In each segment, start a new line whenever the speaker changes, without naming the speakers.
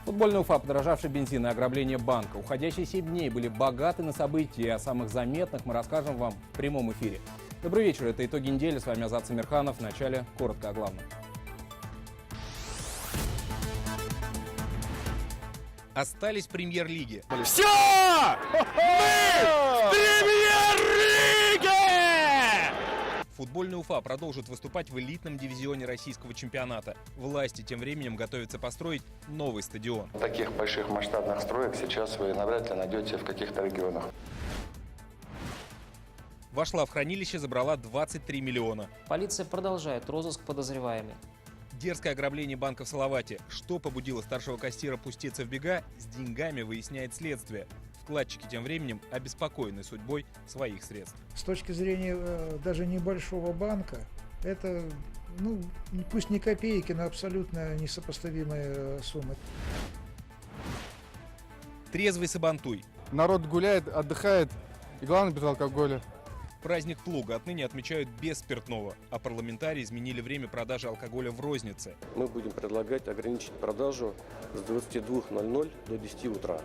Футбольный Уфа, подорожавший бензин и ограбление банка. Уходящие 7 дней были богаты на события, и о самых заметных мы расскажем вам в прямом эфире. Добрый вечер, это «Итоги недели», с вами Азат Самирханов. В начале коротко о главном. Остались в премьер-лиге.
Все! Мы в премьер-лиге!
Футбольный Уфа продолжит выступать в элитном дивизионе российского чемпионата. Власти тем временем готовятся построить новый стадион.
Таких больших масштабных строек сейчас вы навряд ли найдете в каких-то регионах.
Вошла в хранилище, забрала 23 миллиона.
Полиция продолжает розыск подозреваемых.
Дерзкое ограбление банка в Салавате. Что побудило старшего кассира пуститься в бега, с деньгами выясняет следствие. Вкладчики тем временем обеспокоены судьбой своих средств.
С точки зрения даже небольшого банка, это, пусть не копейки, но абсолютно несопоставимая сумма.
Трезвый Сабантуй.
Народ гуляет, отдыхает и главное без алкоголя.
Праздник Плуга отныне отмечают без спиртного, а парламентарии изменили время продажи алкоголя в рознице.
Мы будем предлагать ограничить продажу с 22:00 до 10 утра.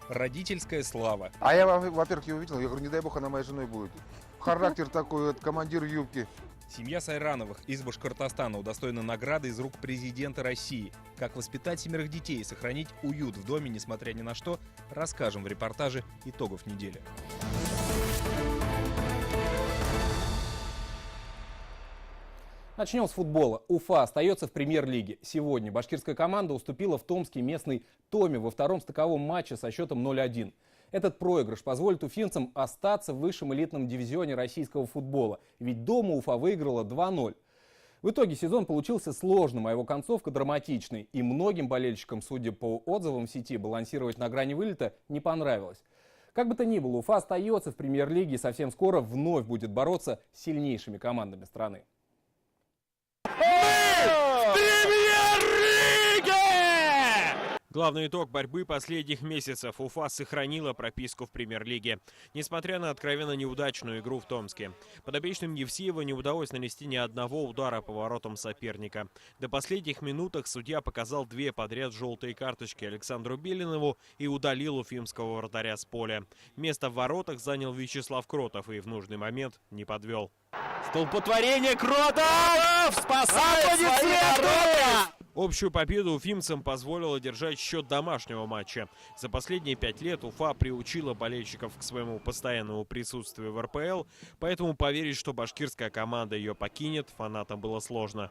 Родительская слава.
А я, во-первых, ее увидел, я говорю, не дай бог, она моей женой будет. Характер такой, вот, командир юбки.
Семья Сайрановых из Башкортостана удостоена награды из рук президента России. Как воспитать 7 детей и сохранить уют в доме, несмотря ни на что, расскажем в репортаже итогов недели. Начнем с футбола. Уфа остается в премьер-лиге. Сегодня башкирская команда уступила в томский местный Томе во втором стыковом матче со счетом 0-1. Этот проигрыш позволит уфимцам остаться в высшем элитном дивизионе российского футбола. Ведь дома Уфа выиграла 2-0. В итоге сезон получился сложным, а его концовка драматичной. И многим болельщикам, судя по отзывам в сети, балансировать на грани вылета не понравилось. Как бы то ни было, Уфа остается в премьер-лиге и совсем скоро вновь будет бороться с сильнейшими командами страны.
Главный итог борьбы последних месяцев. Уфа сохранила прописку в премьер-лиге, несмотря на откровенно неудачную игру в Томске. Подопечным Евсеева не удалось нанести ни одного удара по воротам соперника. До последних минутах судья показал 2 подряд желтые карточки Александру Белинову и удалил уфимского вратаря с поля. Место в воротах занял Вячеслав Кротов и в нужный момент не подвел.
Столпотворение Кротов! Спасает свои ворота!
Общую победу уфимцам позволило держать счет домашнего матча. За последние 5 лет Уфа приучила болельщиков к своему постоянному присутствию в РПЛ, поэтому поверить, что башкирская команда ее покинет, фанатам было сложно.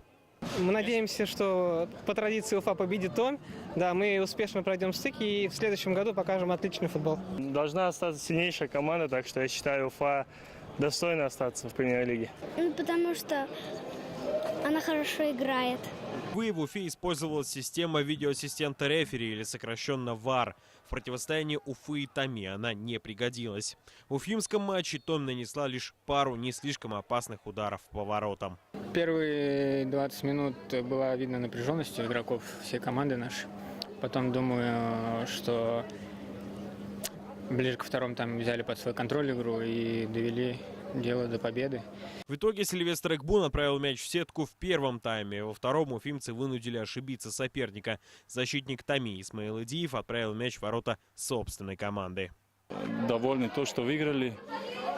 Мы надеемся, что по традиции Уфа победит Том. Да, мы успешно пройдем стык и в следующем году покажем отличный футбол.
Должна остаться сильнейшая команда, так что я считаю, Уфа достойна остаться в премьер-лиге.
Потому что она хорошо играет.
В Уфе использовалась система видеоассистента рефери, или сокращенно ВАР. В противостоянии Уфы и Томи она не пригодилась. В уфимском матче Том нанесла лишь пару не слишком опасных ударов по воротам.
Первые 20 минут была видна напряженность у игроков всей команды нашей. Потом думаю, что ближе к второму там взяли под свой контроль игру и довели дело до победы.
В итоге Сильвестр Экбун отправил мяч в сетку в первом тайме. Во втором уфимцы вынудили ошибиться соперника. Защитник Томи Исмаил Идиев отправил мяч в ворота собственной команды.
Довольны то, что выиграли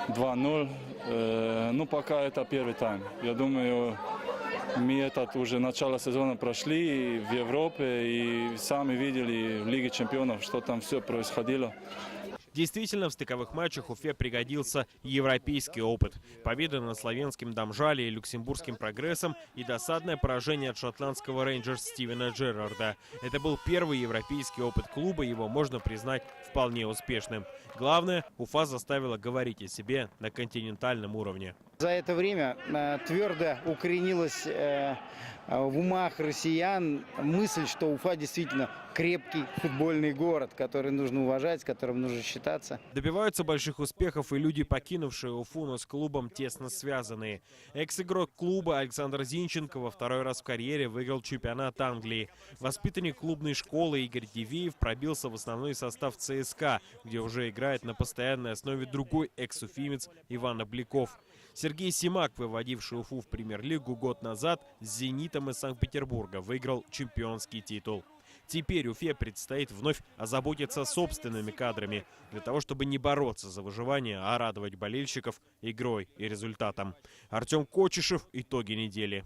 2-0. Пока это первый тайм. Я думаю, мы это уже начало сезона прошли в Европе и сами видели в Лиге чемпионов, что там все происходило.
Действительно, в стыковых матчах Уфе пригодился европейский опыт. Победа над славянским Домжале и люксембургским Прогрессом и досадное поражение от шотландского Рейнджерс Стивена Джерарда. Это был первый европейский опыт клуба, его можно признать вполне успешным. Главное, Уфа заставила говорить о себе на континентальном уровне.
За это время твердо укоренилась в умах россиян мысль, что Уфа действительно крепкий футбольный город, который нужно уважать, с которым нужно считаться.
Добиваются больших успехов и люди, покинувшие Уфу, но с клубом тесно связанные. Экс-игрок клуба Александр Зинченко во второй раз в карьере выиграл чемпионат Англии. Воспитанник клубной школы Игорь Дивеев пробился в основной состав ЦСКА, где уже играет на постоянной основе другой экс-уфимец Иван Обликов. Сергей Симак, выводивший Уфу в премьер-лигу год назад, с «Зенитом» из Санкт-Петербурга выиграл чемпионский титул. Теперь Уфе предстоит вновь озаботиться собственными кадрами, для того, чтобы не бороться за выживание, а радовать болельщиков игрой и результатом. Артем Кочешев. Итоги недели.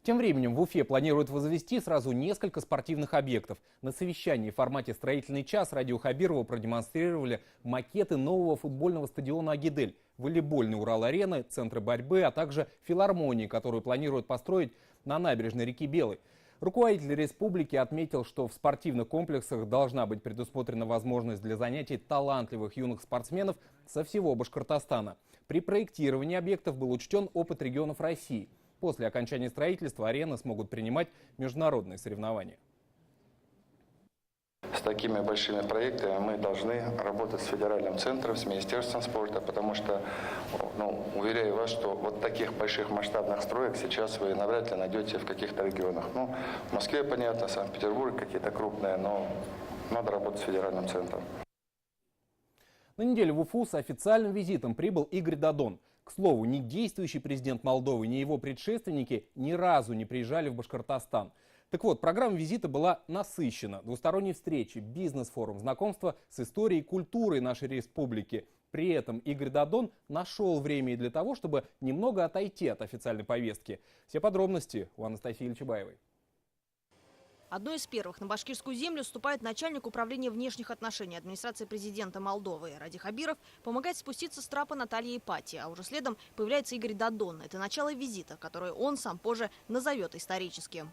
Тем временем в Уфе планируют возвести сразу несколько спортивных объектов. На совещании в формате «Строительный час» радио Хабирова продемонстрировали макеты нового футбольного стадиона «Агидель», волейбольный «Урал-арены», центры борьбы, а также филармонии, которую планируют построить на набережной реки Белой. Руководитель республики отметил, что в спортивных комплексах должна быть предусмотрена возможность для занятий талантливых юных спортсменов со всего Башкортостана. При проектировании объектов был учтен опыт регионов России. После окончания строительства арены смогут принимать международные соревнования.
С такими большими проектами мы должны работать с федеральным центром, с Министерством спорта, потому что, уверяю вас, что вот таких больших масштабных строек сейчас вы навряд ли найдете в каких-то регионах. В Москве, понятно, Санкт-Петербург какие-то крупные, но надо работать с федеральным центром.
На неделе в Уфу с официальным визитом прибыл Игорь Додон. К слову, ни действующий президент Молдовы, ни его предшественники ни разу не приезжали в Башкортостан. Так вот, программа визита была насыщена. Двусторонние встречи, бизнес-форум, знакомство с историей и культурой нашей республики. При этом Игорь Додон нашел время и для того, чтобы немного отойти от официальной повестки. Все подробности у Анастасии Ильчебаевой.
Одной из первых на башкирскую землю вступает начальник управления внешних отношений администрации президента Молдовы Ради Хабиров. Помогает спуститься с трапа Наталья Ипатия, а уже следом появляется Игорь Додон. Это начало визита, который он сам позже назовет историческим.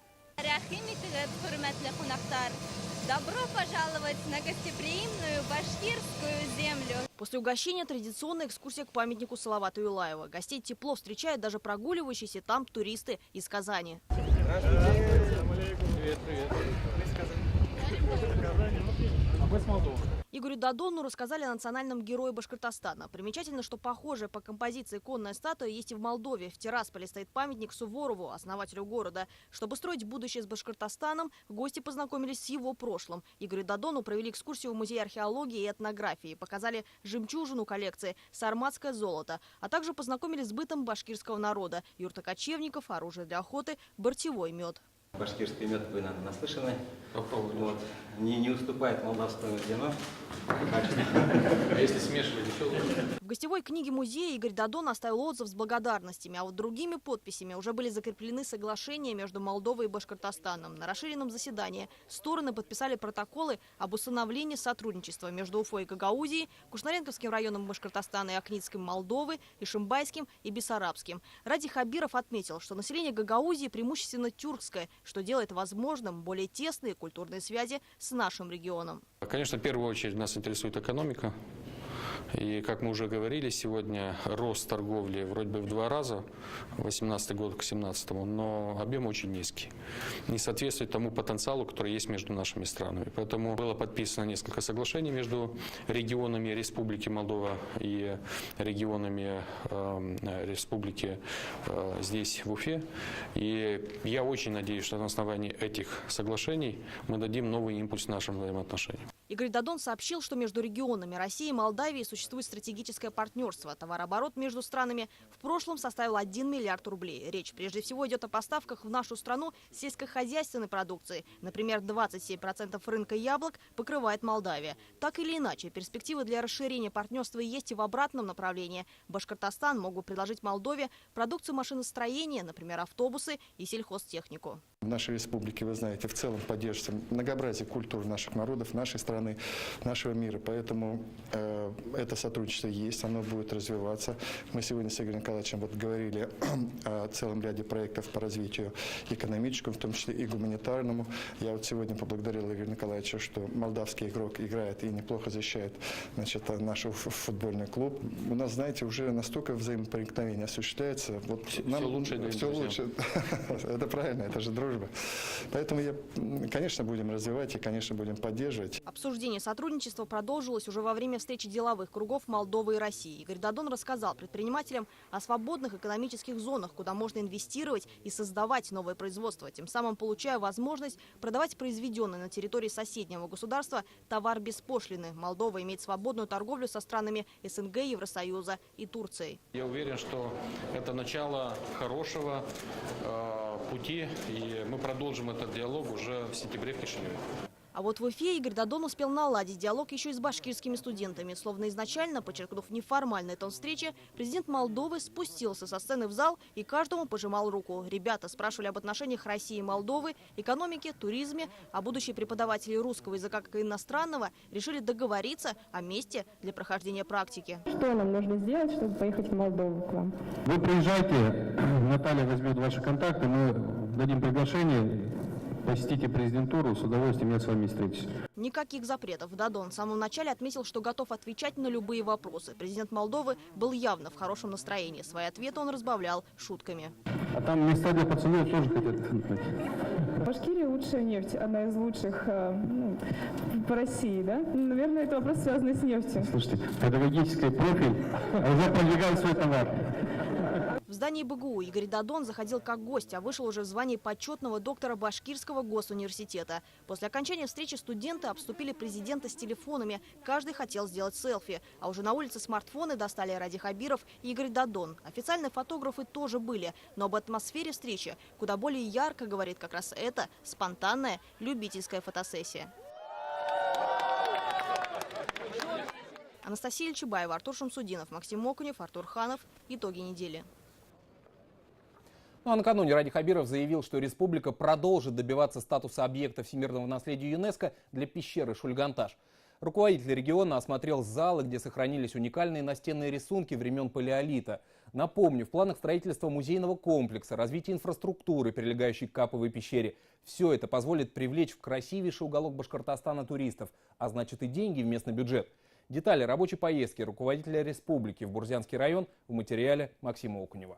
Добро пожаловать на гостеприимную башкирскую землю.
После угощения традиционная экскурсия к памятнику Салавату Юлаева. Гостей тепло встречают даже прогуливающиеся там туристы из Казани.
Привет, привет.
Игорю Додону рассказали о национальном герое Башкортостана. Примечательно, что похожая по композиции конная статуя есть и в Молдове. В Тирасполе стоит памятник Суворову, основателю города. Чтобы строить будущее с Башкортостаном, гости познакомились с его прошлым. Игорю Додону провели экскурсию в музей археологии и этнографии. Показали жемчужину коллекции, сарматское золото. А также познакомились с бытом башкирского народа. Юрта кочевников, оружие для охоты, бортевой мед.
Башкирский мед, вы, наверное, наслышаны. Вот. Не уступает молдавскому вину.
А если смешивать еще лучше?
В гостевой книге музея Игорь Додон оставил отзыв с благодарностями, а вот другими подписями уже были закреплены соглашения между Молдовой и Башкортостаном. На расширенном заседании стороны подписали протоколы об установлении сотрудничества между Уфой и Гагаузией, Кушнаренковским районом Башкортостана и Акнитским Молдовы, Ишимбайским и Бессарабским. Ради Хабиров отметил, что население Гагаузии преимущественно тюркское, что делает возможным более тесные культурные связи с нашим регионом.
Конечно, в первую очередь нас интересует экономика. И, как мы уже говорили, сегодня рост торговли вроде бы в 2 раза, 2018 год к 2017, но объем очень низкий. Не соответствует тому потенциалу, который есть между нашими странами. Поэтому было подписано несколько соглашений между регионами Республики Молдова и регионами Республики здесь, в Уфе. И я очень надеюсь, что на основании этих соглашений мы дадим новый импульс нашим взаимоотношениям.
Игорь Додон сообщил, что между регионами России и Молдавии существует стратегическое партнерство. Товарооборот между странами в прошлом составил 1 миллиард рублей. Речь прежде всего идет о поставках в нашу страну сельскохозяйственной продукции. Например, 27% рынка яблок покрывает Молдавия. Так или иначе, перспективы для расширения партнерства есть и в обратном направлении. Башкортостан мог бы предложить Молдове продукцию машиностроения, например, автобусы и сельхозтехнику.
В нашей республике, вы знаете, в целом поддерживается многообразие культур наших народов, нашей страны, нашего мира. Поэтому это сотрудничество есть, оно будет развиваться. Мы сегодня с Игорем Николаевичем говорили о целом ряде проектов по развитию экономическому, в том числе и гуманитарному. Я сегодня поблагодарил Игоря Николаевича, что молдавский игрок играет и неплохо защищает наш футбольный клуб. У нас, знаете, уже настолько взаимопроникновение осуществляется.
Все лучше.
Это правильно, это же дружба. дружба. Поэтому, конечно, будем развивать и, конечно, будем поддерживать.
Обсуждение сотрудничества продолжилось уже во время встречи деловых кругов Молдовы и России. Игорь Додон рассказал предпринимателям о свободных экономических зонах, куда можно инвестировать и создавать новое производство, тем самым получая возможность продавать произведенный на территории соседнего государства товар без пошлины. Молдова имеет свободную торговлю со странами СНГ, Евросоюза и Турцией.
Я уверен, что это начало хорошего пути, и мы продолжим этот диалог уже в сентябре в Кишиневе.
А вот в Уфе Игорь Додон успел наладить диалог еще и с башкирскими студентами. Словно изначально, подчеркнув неформальный тон встречи, президент Молдовы спустился со сцены в зал и каждому пожимал руку. Ребята спрашивали об отношениях России и Молдовы, экономике, туризме, а будущие преподаватели русского языка как и иностранного решили договориться о месте для прохождения практики.
Что нам нужно сделать, чтобы поехать в Молдову к вам?
Вы приезжайте, Наталья возьмет ваши контакты, мы дадим приглашение. Посетите президентуру, с удовольствием я с вами встретюсь.
Никаких запретов. Додон в самом начале отметил, что готов отвечать на любые вопросы. Президент Молдовы был явно в хорошем настроении. Свои ответы он разбавлял шутками.
А там места для поцелуев тоже хотят.
Башкирия лучшая нефть, одна из лучших по России, да? Наверное, это вопрос связан с нефтью.
Слушайте, педагогический профиль, уже продвигает свой товар.
В здании БГУ Игорь Додон заходил как гость, а вышел уже в звании почетного доктора Башкирского госуниверситета. После окончания встречи студенты обступили президента с телефонами. Каждый хотел сделать селфи. А уже на улице смартфоны достали Ради Хабиров и Игорь Додон. Официальные фотографы тоже были. Но об атмосфере встречи куда более ярко говорит как раз эта спонтанная любительская фотосессия. Анастасия Ильчебаева, Артур Шамсудинов, Максим Окунев, Артур Ханов. Итоги недели.
Ну а накануне Ради Хабиров заявил, что республика продолжит добиваться статуса объекта всемирного наследия ЮНЕСКо для пещеры Шульганташ. Руководитель региона осмотрел залы, где сохранились уникальные настенные рисунки времен Палеолита. Напомню, в планах строительства музейного комплекса, развития инфраструктуры, прилегающей к Каповой пещере. Все это позволит привлечь в красивейший уголок Башкортостана туристов, а значит и деньги в местный бюджет. Детали рабочей поездки руководителя республики в Бурзянский район в материале Максима Окунева.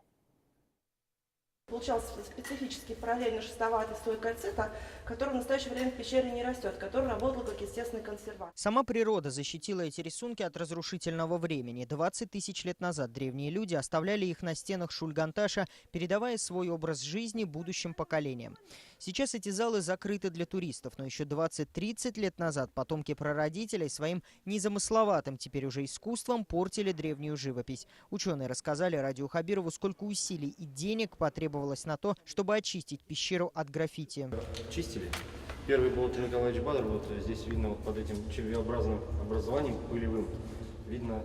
Получался специфический параллельно шестоватый слой кальцита, который в настоящее время в пещере не растет, который работал как естественный консервант.
Сама природа защитила эти рисунки от разрушительного времени. 20 тысяч лет назад древние люди оставляли их на стенах Шульганташа, передавая свой образ жизни будущим поколениям. Сейчас эти залы закрыты для туристов, но еще 20-30 лет назад потомки прародителей своим незамысловатым теперь уже искусством портили древнюю живопись. Ученые рассказали Радио Хабирову, сколько усилий и денег потребовалось на то, чтобы очистить пещеру от граффити.
Чистили. Первый был Алтын Николаевич Бадр, вот здесь видно вот под этим червеобразным образованием пылевым, видно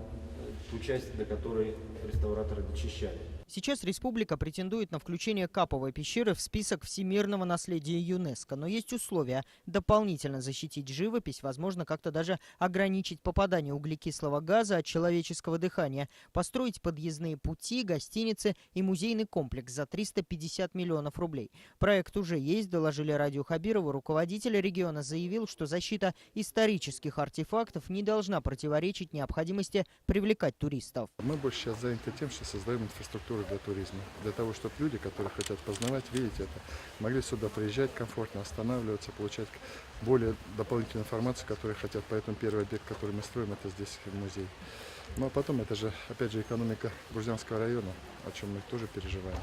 ту часть, до которой реставраторы дочищали.
Сейчас республика претендует на включение Каповой пещеры в список всемирного наследия ЮНЕСКо. Но есть условия: дополнительно защитить живопись, возможно, как-то даже ограничить попадание углекислого газа от человеческого дыхания, построить подъездные пути, гостиницы и музейный комплекс за 350 миллионов рублей. Проект уже есть, доложили Радио Хабирову. Руководитель региона заявил, что защита исторических артефактов не должна противоречить необходимости привлекать туристов.
Мы больше сейчас заняты тем, что создаем инфраструктуру для туризма, для того, чтобы люди, которые хотят познавать, видеть это, могли сюда приезжать комфортно, останавливаться, получать более дополнительную информацию, которую хотят. Поэтому первый объект, который мы строим, это здесь музей. Ну а потом это же, опять же, экономика Бурзянского района, о чем мы тоже переживаем.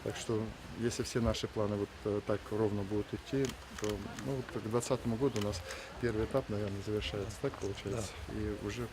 Так что, если все наши планы вот так ровно будут идти, то вот к 2020 году у нас первый этап, наверное, завершается, так получается, да. И уже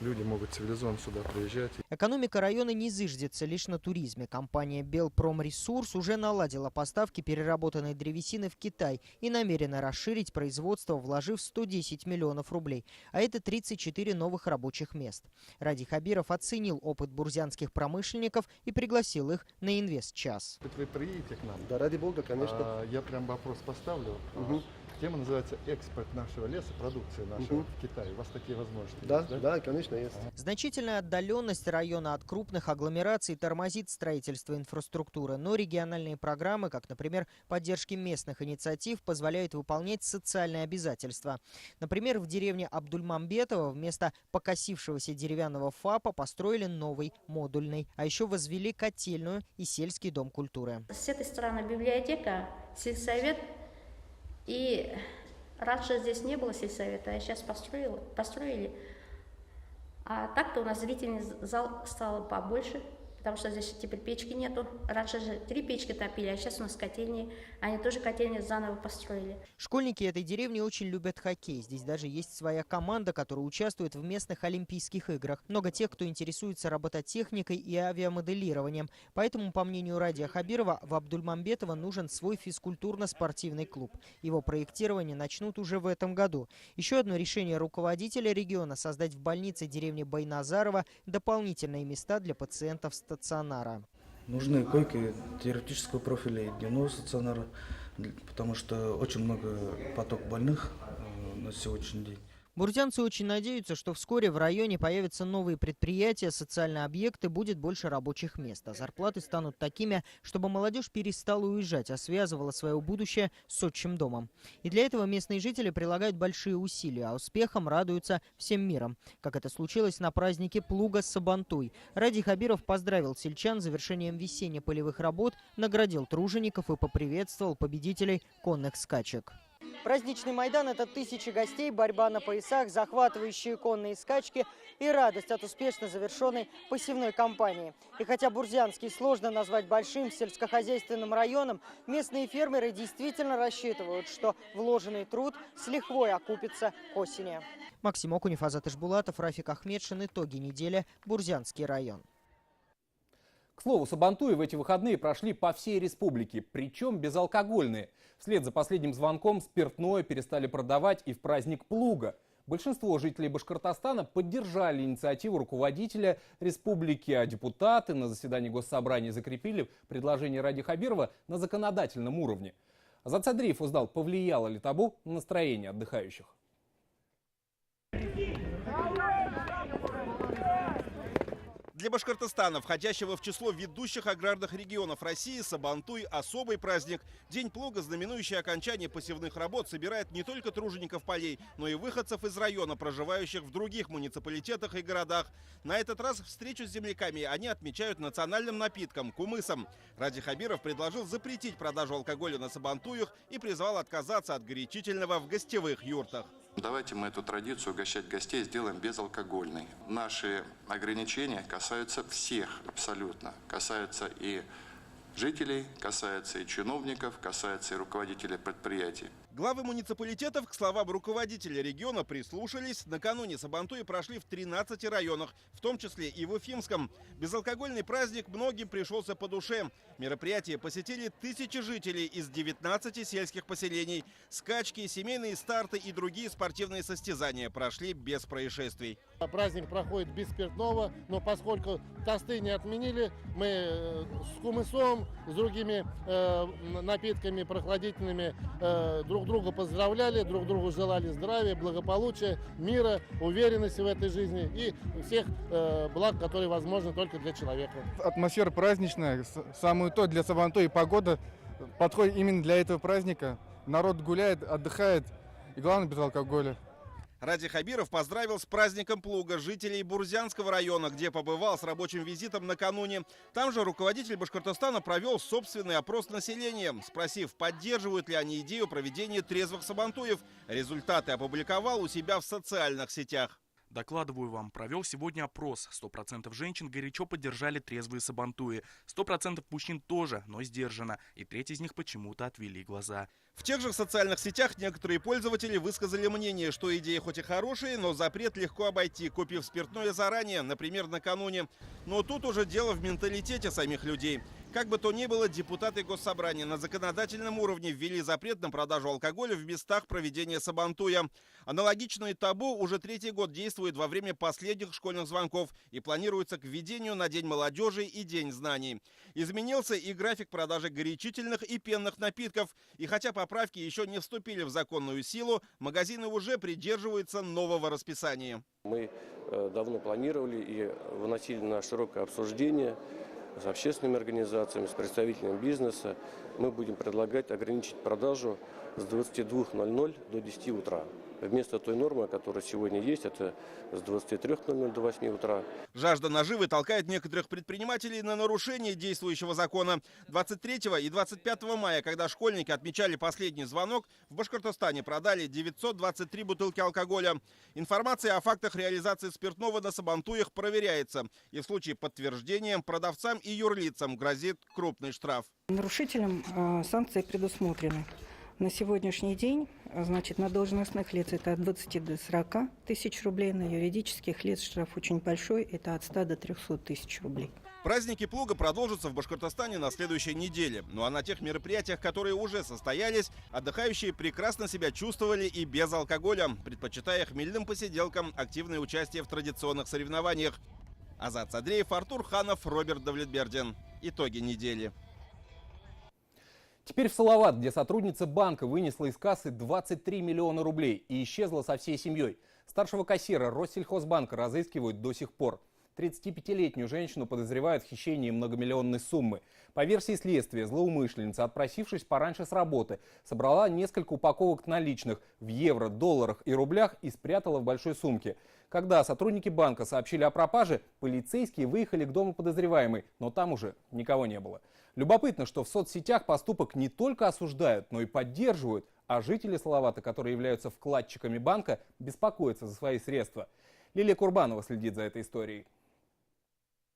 люди могут цивилизованно сюда приезжать.
Экономика района не зиждется лишь на туризме. Компания «Белпромресурс» уже наладила поставки переработанной древесины в Китай и намерена расширить производство, вложив 110 миллионов рублей. А это 34 новых рабочих мест. Ради Хабиров оценил опыт бурзянских промышленников и пригласил их на инвест-час.
Вы приедете к нам?
Да, ради бога, конечно.
Я прям вопрос поставлю. Тема называется «Экспорт нашего леса, продукции нашего в Китай». У вас такие возможности
да,
есть, да?
Да, конечно, есть.
Значительная отдаленность района от крупных агломераций тормозит строительство инфраструктуры, но региональные программы, как, например, поддержки местных инициатив, позволяют выполнять социальные обязательства. Например, в деревне Абдульмамбетово вместо покосившегося деревянного ФАПа построили новый модульный, а еще возвели котельную и сельский дом культуры.
С этой стороны библиотека,
сельсовет. И раньше здесь не было сельсовета, а сейчас построили. А так-то у нас зрительный зал стал побольше, потому что здесь теперь печки нету. Раньше же 3 печки топили, а сейчас у нас котельные. Они тоже котельные заново построили.
Школьники этой деревни очень любят хоккей. Здесь даже есть своя команда, которая участвует в местных Олимпийских играх. Много тех, кто интересуется робототехникой и авиамоделированием. Поэтому, по мнению Радия Хабирова, в Абдульмамбетово нужен свой физкультурно-спортивный клуб. Его проектирование начнут уже в этом году. Еще одно решение руководителя региона – создать в больнице деревни Байназарова дополнительные места для пациентов стационара.
Нужны койки теоретического профиля и дневного стационара, потому что очень много поток больных на сегодняшний день.
Бурзянцы очень надеются, что вскоре в районе появятся новые предприятия, социальные объекты, будет больше рабочих мест. А зарплаты станут такими, чтобы молодежь перестала уезжать, а связывала свое будущее с отчим домом. И для этого местные жители прилагают большие усилия, а успехом радуются всем миром. Как это случилось на празднике Плуга Сабантуй. Радий Хабиров поздравил сельчан с завершением весенне-полевых работ, наградил тружеников и поприветствовал победителей конных скачек. Праздничный Майдан – это тысячи гостей, борьба на поясах, захватывающие конные скачки и радость от успешно завершенной посевной кампании. И хотя Бурзянский сложно назвать большим сельскохозяйственным районом, местные фермеры действительно рассчитывают, что вложенный труд с лихвой окупится к осени. Максим Окунев, Азат Ишбулатов, Рафик Ахмедшин. Итоги недели. Бурзянский район.
К слову, Сабантуи в эти выходные прошли по всей республике, причем безалкогольные. Вслед за последним звонком спиртное перестали продавать и в праздник Плуга. Большинство жителей Башкортостана поддержали инициативу руководителя республики, а депутаты на заседании Госсобрания закрепили предложение Радия Хабирова на законодательном уровне. Азат Садриев узнал, повлияло ли табу на настроение отдыхающих.
Для Башкортостана, входящего в число ведущих аграрных регионов России, Сабантуй – особый праздник. День Плуга, знаменующий окончание посевных работ, собирает не только тружеников полей, но и выходцев из района, проживающих в других муниципалитетах и городах. На этот раз встречу с земляками они отмечают национальным напитком – кумысом. Радий Хабиров предложил запретить продажу алкоголя на Сабантуях и призвал отказаться от горячительного в гостевых юртах.
Давайте мы эту традицию угощать гостей сделаем безалкогольной. Наши ограничения касаются всех абсолютно. Касаются и жителей, касаются и чиновников, касаются и руководителей предприятий.
Главы муниципалитетов к словам руководителя региона прислушались. Накануне Сабантуи прошли в 13 районах, в том числе и в Уфимском. Безалкогольный праздник многим пришелся по душе. Мероприятие посетили тысячи жителей из 19 сельских поселений. Скачки, семейные старты и другие спортивные состязания прошли без происшествий.
Праздник проходит без спиртного, но поскольку тосты не отменили, мы с кумысом, с другими напитками прохладительными друг друга поздравляли, друг другу желали здравия, благополучия, мира, уверенности в этой жизни и всех благ, которые возможны только для человека.
Атмосфера праздничная, самое то для Сабантуя, и погода подходит именно для этого праздника. Народ гуляет, отдыхает и главное без алкоголя.
Радий Хабиров поздравил с праздником Плуга жителей Бурзянского района, где побывал с рабочим визитом накануне. Там же руководитель Башкортостана провел собственный опрос населения, спросив, поддерживают ли они идею проведения трезвых Сабантуев. Результаты опубликовал у себя в социальных сетях.
Докладываю вам, провел сегодня опрос. 100% женщин горячо поддержали трезвые Сабантуи. 100% мужчин тоже, но сдержанно. И треть из них почему-то отвели глаза.
В тех же социальных сетях некоторые пользователи высказали мнение, что идеи хоть и хорошие, но запрет легко обойти, купив спиртное заранее, например, накануне. Но тут уже дело в менталитете самих людей. Как бы то ни было, депутаты Госсобрания на законодательном уровне ввели запрет на продажу алкоголя в местах проведения Сабантуя. Аналогичное табу уже 3-й год действует во время последних школьных звонков и планируется к введению на День молодежи и День знаний. Изменился и график продажи горячительных и пенных напитков. И хотя поправки еще не вступили в законную силу, магазины уже придерживаются нового расписания.
Мы давно планировали и выносили на широкое обсуждение с общественными организациями, с представителями бизнеса. Мы будем предлагать ограничить продажу с 22:00 до 10 утра. вместо той нормы, которая сегодня есть, это с 23:00 до 8 утра.
Жажда наживы толкает некоторых предпринимателей на нарушение действующего закона. 23 и 25 мая, когда школьники отмечали последний звонок, в Башкортостане продали 923 бутылки алкоголя. Информация о фактах реализации спиртного на сабантуях проверяется. И в случае подтверждения продавцам и юрлицам грозит крупный штраф.
Нарушителям санкции предусмотрены. На сегодняшний день, значит, на должностных лиц это от 20 до 40 тысяч рублей, на юридических лиц штраф очень большой, это от 100 до 300 тысяч рублей.
Праздники плуга продолжатся в Башкортостане на следующей неделе. Ну а на тех мероприятиях, которые уже состоялись, отдыхающие прекрасно себя чувствовали и без алкоголя, предпочитая хмельным посиделкам активное участие в традиционных соревнованиях. Азат Садреев, Артур Ханов, Роберт Давлетбердин. Итоги недели.
Теперь в Салават, где сотрудница банка вынесла из кассы 23 миллиона рублей и исчезла со всей семьей. Старшего кассира Россельхозбанка разыскивают до сих пор. 35-летнюю женщину подозревают в хищении многомиллионной суммы. По версии следствия, злоумышленница, отпросившись пораньше с работы, собрала несколько упаковок наличных в евро, долларах и рублях и спрятала в большой сумке. Когда сотрудники банка сообщили о пропаже, полицейские выехали к дому подозреваемой, но там уже никого не было. Любопытно, что в соцсетях поступок не только осуждают, но и поддерживают, а жители Салавата, которые являются вкладчиками банка, беспокоятся за свои средства. Лилия Курбанова следит за этой историей.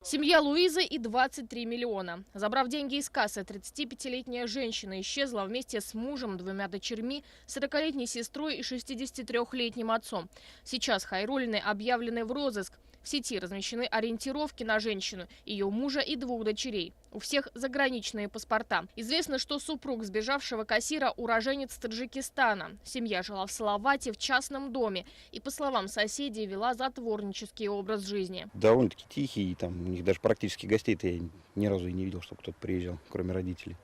Семья Луизы и 23 миллиона. Забрав деньги из кассы, 35-летняя женщина исчезла вместе с мужем, 2 дочерьми, 40-летней сестрой и 63-летним отцом. Сейчас Хайруллины объявлены в розыск. В сети размещены ориентировки на женщину, ее мужа и 2 дочерей. У всех заграничные паспорта. Известно, что супруг сбежавшего кассира уроженец Таджикистана. Семья жила в Салавате в частном доме и, по словам соседей, вела затворнический образ жизни.
Довольно-таки тихий, и там у них даже практически гостей-то я ни разу и не видел, чтобы кто-то приезжал, кроме родителей.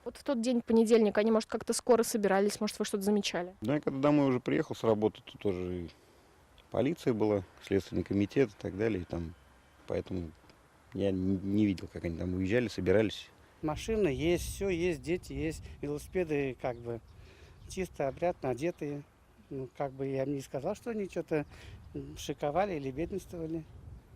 Вот в тот день, понедельник, они, может, как-то скоро собирались, может, вы что-то замечали?
Да, я когда домой уже приехал с работы, то тоже полиция была, следственный комитет и так далее. И там, поэтому я не видел, как они там уезжали, собирались.
Машина есть, все есть, дети есть, велосипеды как бы чисто, опрятно одетые. Ну, как бы я не сказал, что они что-то шиковали или бедствовали.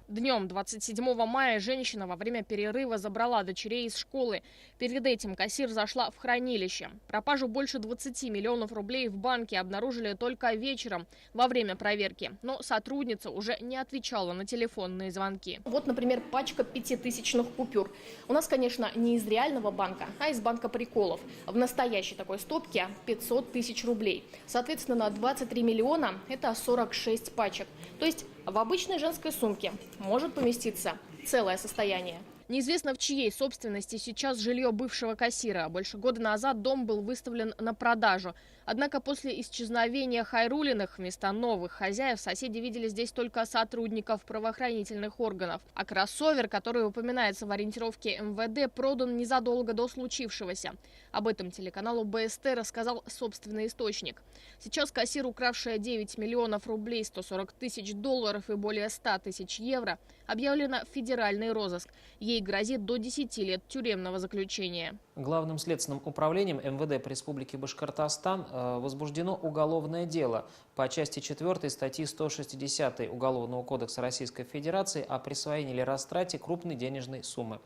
Днем 27 мая женщина во время перерыва забрала дочерей из школы. Перед этим кассир зашла в хранилище. Пропажу больше 20 миллионов рублей в банке обнаружили только вечером во время проверки. Но сотрудница уже не отвечала на телефонные звонки. Вот, например, пачка 5000-ных купюр. У нас, конечно, не из реального банка, а из банка приколов. В настоящей такой стопке 500 тысяч рублей. Соответственно, на 23 миллиона это 46 пачек. То есть в обычной женской сумке может поместиться целое состояние. Неизвестно, в чьей собственности сейчас жилье бывшего кассира. Больше года назад дом был выставлен на продажу. Однако после исчезновения Хайруллиных вместо новых хозяев соседи видели здесь только сотрудников правоохранительных органов. А кроссовер, который упоминается в ориентировке МВД, продан незадолго до случившегося. Об этом телеканалу БСТ рассказал собственный источник. Сейчас кассир, укравшая 9 миллионов рублей, 140 тысяч долларов и более 100 тысяч евро, объявлена в федеральный розыск. Ей грозит до 10 лет тюремного заключения.
Главным следственным управлением МВД по Республике Башкортостан возбуждено уголовное дело по части 4 статьи 160 Уголовного кодекса Российской Федерации о присвоении или растрате крупной денежной суммы.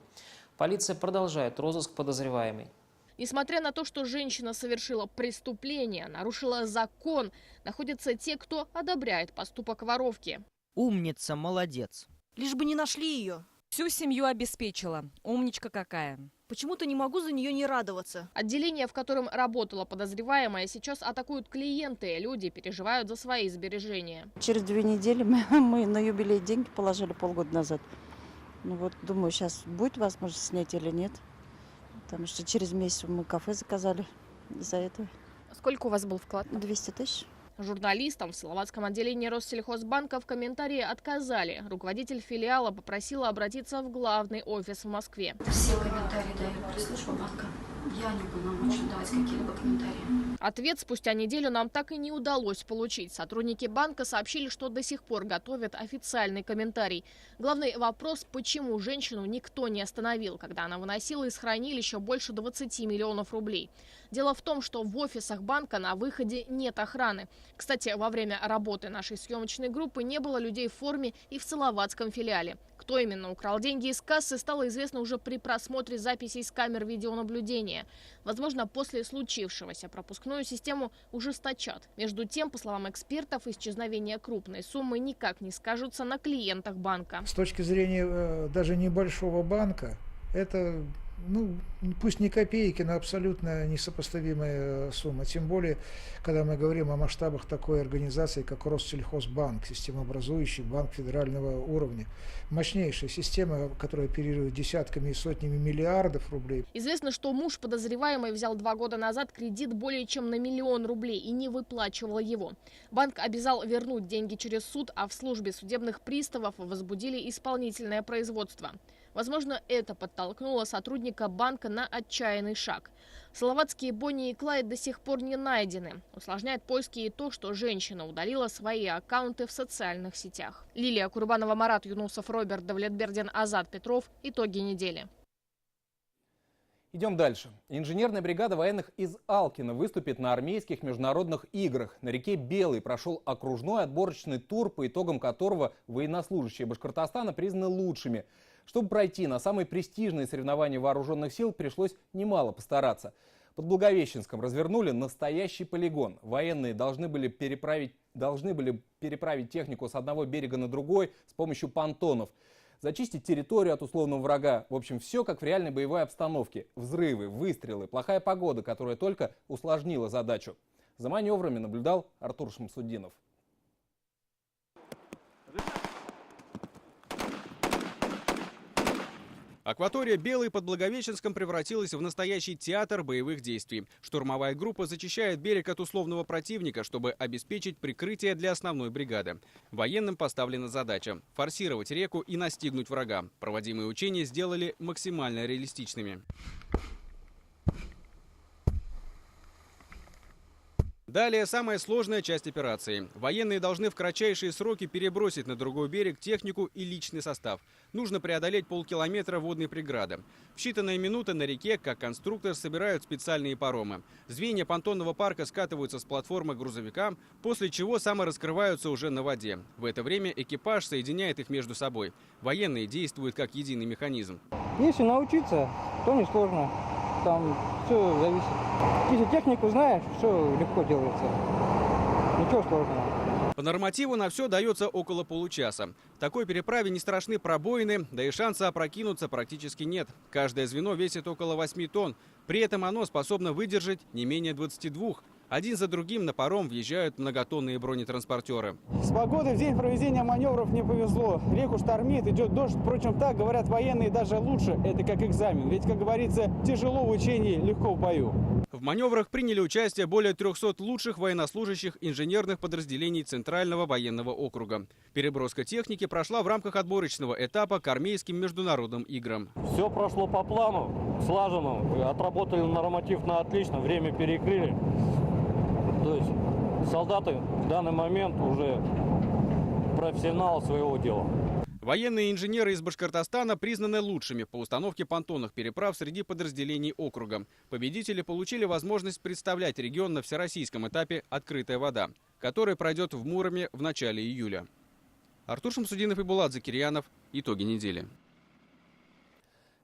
Полиция продолжает розыск подозреваемой.
Несмотря на то, что женщина совершила преступление, нарушила закон, находятся те, кто одобряет поступок воровки.
Умница, молодец.
Лишь бы не нашли ее.
Всю семью обеспечила. Умничка какая.
Почему-то не могу за нее не радоваться.
Отделение, в котором работала подозреваемая, сейчас атакуют клиенты. Люди переживают за свои сбережения.
Через 2 недели мы на юбилей деньги положили полгода назад. Ну вот, думаю, сейчас будет возможность снять или нет. Потому что через месяц мы кафе заказали из-за этого.
Сколько у вас был вклад?
200 тысяч.
Журналистам в Салаватском отделении Россельхозбанка в комментарии отказали. Руководитель филиала попросила обратиться в главный офис в Москве.
Все комментарии дает пресс-служба банка.
Я не полномочна давать какие-либо комментарии.
Ответ спустя неделю нам так и не удалось получить. Сотрудники банка сообщили, что до сих пор готовят официальный комментарий. Главный вопрос, почему женщину никто не остановил, когда она выносила из хранилища больше 20 миллионов рублей. Дело в том, что в офисах банка на выходе нет охраны. Кстати, во время работы нашей съемочной группы не было людей в форме и в Салаватском филиале. Кто именно украл деньги из кассы, стало известно уже при просмотре записей с камер видеонаблюдения. Возможно, после случившегося пропускную систему ужесточат. Между тем, по словам экспертов, исчезновение крупной суммы никак не скажутся на клиентах банка.
С точки зрения даже небольшого банка, это, пусть не копейки, но абсолютно несопоставимая сумма. Тем более, когда мы говорим о масштабах такой организации, как Россельхозбанк, системообразующий банк федерального уровня. Мощнейшая система, которая оперирует десятками и сотнями миллиардов рублей.
Известно, что муж подозреваемый взял 2 года назад кредит более чем на 1 миллион рублей и не выплачивал его. Банк обязал вернуть деньги через суд, а в службе судебных приставов возбудили исполнительное производство. Возможно, это подтолкнуло сотрудника банка на отчаянный шаг. Салаватские Бонни и Клайд до сих пор не найдены. Усложняет поиски и то, что женщина удалила свои аккаунты в социальных сетях. Лилия Курбанова, Марат Юнусов, Роберт Давлетбердин, Азат Петров. Итоги недели.
Идем дальше. Инженерная бригада военных из Алкина выступит на армейских международных играх. На реке Белой прошел окружной отборочный тур, по итогам которого военнослужащие Башкортостана признаны лучшими. Чтобы пройти на самые престижные соревнования вооруженных сил, пришлось немало постараться. Под Благовещенском развернули настоящий полигон. Военные должны были переправить технику с одного берега на другой с помощью понтонов. Зачистить территорию от условного врага. В общем, все как в реальной боевой обстановке. Взрывы, выстрелы, плохая погода, которая только усложнила задачу. За маневрами наблюдал Артур Шамсудинов.
Акватория Белой под Благовещенском превратилась в настоящий театр боевых действий. Штурмовая группа зачищает берег от условного противника, чтобы обеспечить прикрытие для основной бригады. Военным поставлена задача – форсировать реку и настигнуть врага. Проводимые учения сделали максимально реалистичными. Далее самая сложная часть операции. Военные должны в кратчайшие сроки перебросить на другой берег технику и личный состав. Нужно преодолеть полкилометра водной преграды. В считанные минуты на реке, как конструктор, собирают специальные паромы. Звенья понтонного парка скатываются с платформы к грузовикам, после чего самораскрываются уже на воде. В это время экипаж соединяет их между собой. Военные действуют как единый механизм.
Если научиться, то не сложно. Там все зависит. Если технику знаешь, все легко делается. Ничего сложного.
По нормативу на все дается около получаса. В такой переправе не страшны пробоины, да и шанса опрокинуться практически нет. Каждое звено весит около 8 тонн. При этом оно способно выдержать не менее 22. Один за другим на паром въезжают многотонные бронетранспортеры.
С погодой в день проведения маневров не повезло. Реку штормит, идет дождь. Впрочем, так говорят военные даже лучше. Это как экзамен. Ведь, как говорится, тяжело в учении, легко в бою.
В маневрах приняли участие более 300 лучших военнослужащих инженерных подразделений Центрального военного округа. Переброска техники прошла в рамках отборочного этапа к армейским международным играм.
Все прошло по плану, слаженно. Отработали норматив на отлично, время перекрыли. То есть солдаты в данный момент уже профессионалы своего дела.
Военные инженеры из Башкортостана признаны лучшими по установке понтонных переправ среди подразделений округа. Победители получили возможность представлять регион на всероссийском этапе «Открытая вода», который пройдет в Муроме в начале июля. Артур Шамсудинов и Булат Закирьянов. Итоги недели.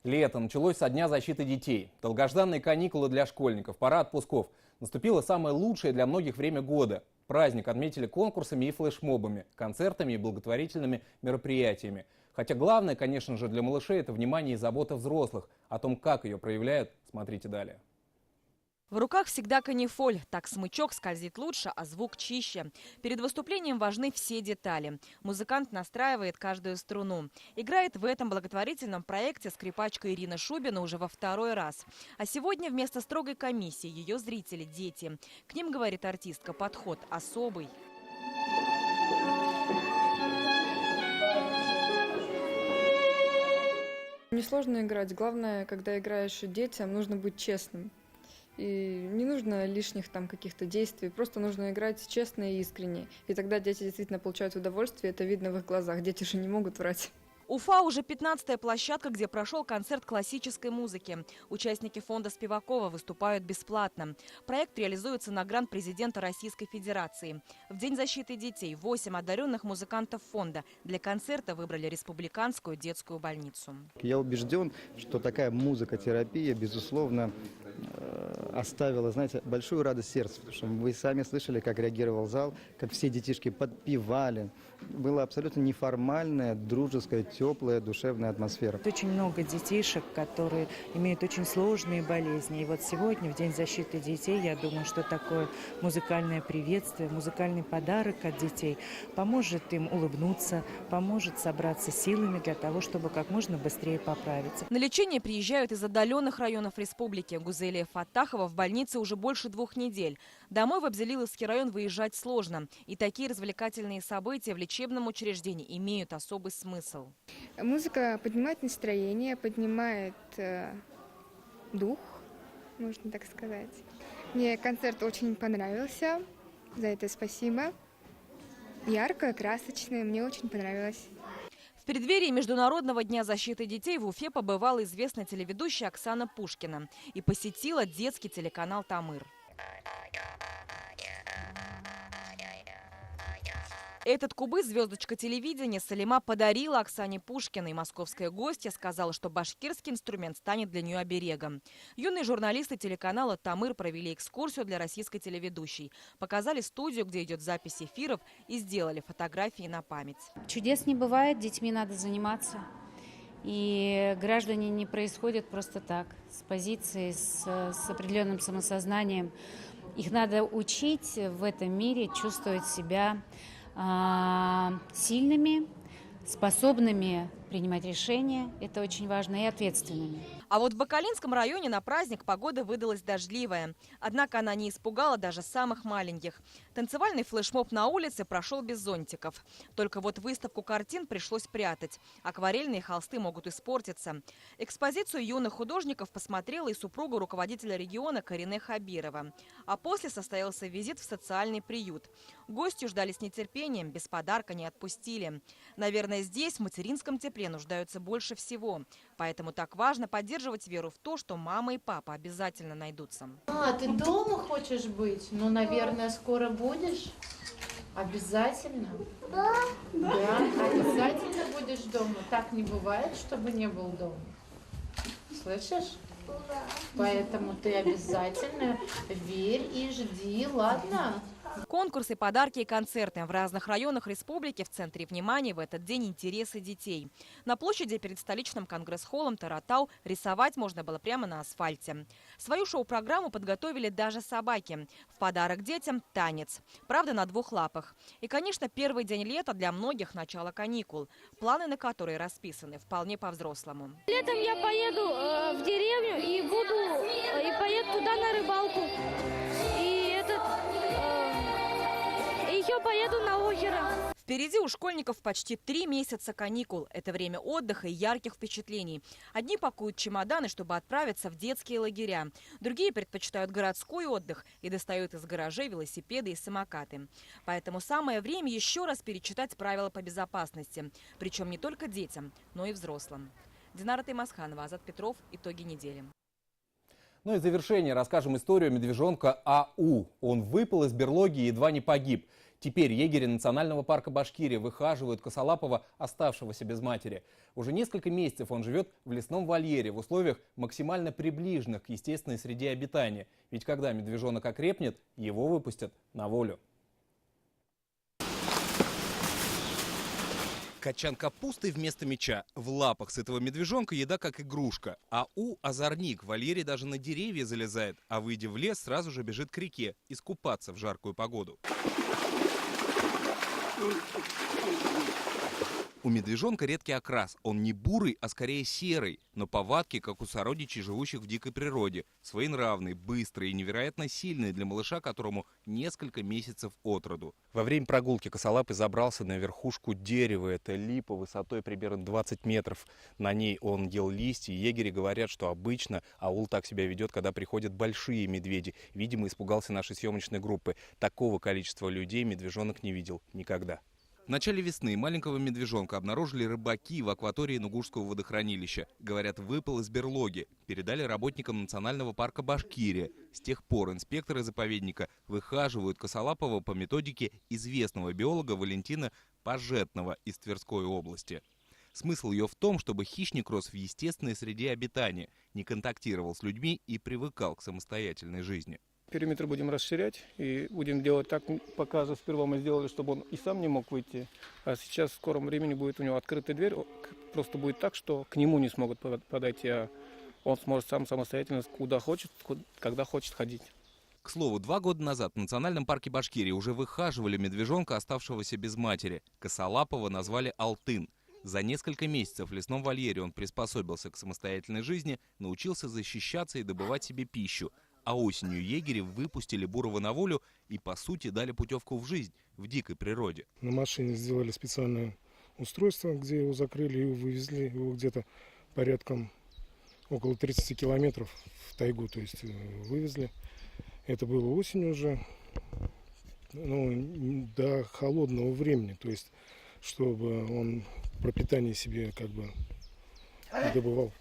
Лето началось со Дня защиты детей. Долгожданные каникулы для школьников, пора отпусков. Наступило самое лучшее для многих время года. Праздник отметили конкурсами и флешмобами, концертами и благотворительными мероприятиями. Хотя главное, конечно же, для малышей – это внимание и забота взрослых. О том, как ее проявляют, смотрите далее.
В руках всегда канифоль. Так смычок скользит лучше, а звук чище. Перед выступлением важны все детали. Музыкант настраивает каждую струну. Играет в этом благотворительном проекте скрипачка Ирина Шубина уже во 2-й раз. А сегодня вместо строгой комиссии ее зрители – дети. К ним, говорит артистка, подход особый.
Несложно играть. Главное, когда играешь детям, нужно быть честным. И не нужно лишних там каких-то действий, просто нужно играть честно и искренне. И тогда дети действительно получают удовольствие, это видно в их глазах. Дети же не могут врать.
Уфа уже 15-я площадка, где прошел концерт классической музыки. Участники фонда Спивакова выступают бесплатно. Проект реализуется на грант президента Российской Федерации. В День защиты детей 8 одаренных музыкантов фонда для концерта выбрали республиканскую детскую больницу.
Я убежден, что такая музыкотерапия, безусловно, оставила, знаете, большую радость сердцу. Потому что вы сами слышали, как реагировал зал, как все детишки подпевали. Была абсолютно неформальная, дружеская, теплая, душевная атмосфера.
Очень много детишек, которые имеют очень сложные болезни. И вот сегодня, в День защиты детей, я думаю, что такое музыкальное приветствие, музыкальный подарок от детей поможет им улыбнуться, поможет собраться силами для того, чтобы как можно быстрее поправиться.
На лечение приезжают из отдаленных районов республики. Гузелия Фаттахова в больнице уже больше 2 недель. Домой в Абзелиловский район выезжать сложно. И такие развлекательные события в лечебном учреждении имеют особый смысл.
Музыка поднимает настроение, поднимает дух, можно так сказать. Мне концерт очень понравился, за это спасибо. Ярко, красочно, мне очень понравилось.
В преддверии Международного дня защиты детей в Уфе побывала известная телеведущая Оксана Пушкина и посетила детский телеканал «Тамыр». Этот кубыс звездочка телевидения Салима подарила Оксане Пушкиной. Московская гостья сказала, что башкирский инструмент станет для нее оберегом. Юные журналисты телеканала «Тамыр» провели экскурсию для российской телеведущей. Показали студию, где идет запись эфиров, и сделали фотографии на память.
Чудес не бывает, детьми надо заниматься. И граждане не происходят просто так, с позиции, с определенным самосознанием. Их надо учить в этом мире чувствовать себя сильными, способными принимать решения, это очень важно, и ответственными.
А вот в Бакалинском районе на праздник погода выдалась дождливая. Однако она не испугала даже самых маленьких. Танцевальный флешмоб на улице прошел без зонтиков. Только вот выставку картин пришлось прятать. Акварельные холсты могут испортиться. Экспозицию юных художников посмотрела и супруга руководителя региона Карине Хабирова. А после состоялся визит в социальный приют. Гостью ждали с нетерпением, без подарка не отпустили. Наверное, здесь в материнском тепле нуждаются больше всего. Поэтому так важно поддерживать веру в то, что мама и папа обязательно найдутся.
Ты дома хочешь быть? Ну, наверное, скоро будешь? Обязательно? Да. Да, обязательно будешь дома. Так не бывает, чтобы не был дома. Слышишь? Да. Поэтому ты обязательно верь и жди, ладно?
Конкурсы, подарки и концерты. В разных районах республики в центре внимания в этот день интересы детей. На площади перед столичным конгресс-холлом Таратау рисовать можно было прямо на асфальте. Свою шоу-программу подготовили даже собаки. В подарок детям – танец. Правда, на 2 лапах. И, конечно, первый день лета для многих – начало каникул. Планы на которые расписаны вполне по-взрослому.
Летом я поеду в деревню и поеду туда на рыбалку. Еще поеду на озеро.
Впереди у школьников почти 3 месяца каникул. Это время отдыха и ярких впечатлений. Одни пакуют чемоданы, чтобы отправиться в детские лагеря. Другие предпочитают городской отдых и достают из гаражей велосипеды и самокаты. Поэтому самое время еще раз перечитать правила по безопасности. Причем не только детям, но и взрослым. Динара Таймасханова, Азат Петров. Итоги недели.
Ну и в завершение расскажем историю медвежонка АУ. Он выпал из берлоги и едва не погиб. Теперь егери Национального парка Башкирия выхаживают косолапого, оставшегося без матери. Уже несколько месяцев он живет в лесном вольере в условиях максимально приближенных к естественной среде обитания. Ведь когда медвежонок окрепнет, его выпустят на волю. Качан капусты вместо меча. В лапах с этого медвежонка еда как игрушка. АУ – озорник. В вольере даже на деревья залезает. А выйдя в лес, сразу же бежит к реке искупаться в жаркую погоду.
У медвежонка редкий окрас. Он не бурый, а скорее серый, но повадки, как у сородичей, живущих в дикой природе. Своенравный, быстрый и невероятно сильный для малыша, которому несколько месяцев от роду.
Во время прогулки косолапый забрался на верхушку дерева. Это липа высотой примерно 20 метров. На ней он ел листья. Егери говорят, что обычно аул так себя ведет, когда приходят большие медведи. Видимо, испугался нашей съемочной группы. Такого количества людей медвежонок не видел никогда.
В начале весны маленького медвежонка обнаружили рыбаки в акватории Нугурского водохранилища. Говорят, выпал из берлоги. Передали работникам национального парка Башкирия. С тех пор инспекторы заповедника выхаживают косолапого по методике известного биолога Валентина Пожетного из Тверской области. Смысл ее в том, чтобы хищник рос в естественной среде обитания, не контактировал с людьми и привыкал к самостоятельной жизни.
Периметр будем расширять и будем делать так, пока же сперва мы сделали, чтобы он и сам не мог выйти. А сейчас в скором времени будет у него открытая дверь, просто будет так, что к нему не смогут подойти, а он сможет сам самостоятельно куда хочет, когда хочет ходить.
К слову, 2 года назад в Национальном парке Башкирии уже выхаживали медвежонка, оставшегося без матери. Косолапого назвали Алтын. За несколько месяцев в лесном вольере он приспособился к самостоятельной жизни, научился защищаться и добывать себе пищу. А осенью егери выпустили Бурова на волю и, по сути, дали путевку в жизнь в дикой природе.
На машине сделали специальное устройство, где его закрыли и вывезли его где-то порядком около 30 километров в тайгу, то есть вывезли. Это было осенью уже, до холодного времени, то есть чтобы он пропитание себе как бы добывал.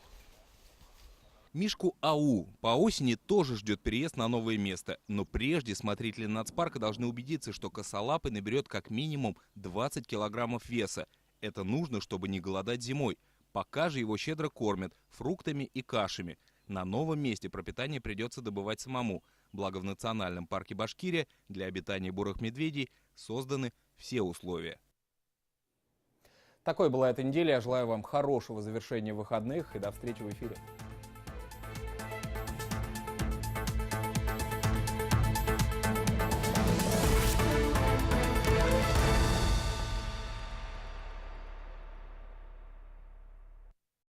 Мишку Ау по осени тоже ждет переезд на новое место. Но прежде смотрители нацпарка должны убедиться, что косолапый наберет как минимум 20 килограммов веса. Это нужно, чтобы не голодать зимой. Пока же его щедро кормят фруктами и кашами. На новом месте пропитание придется добывать самому. Благо в Национальном парке Башкирия для обитания бурых медведей созданы все условия.
Такой была эта неделя. Я желаю вам хорошего завершения выходных и до встречи в эфире.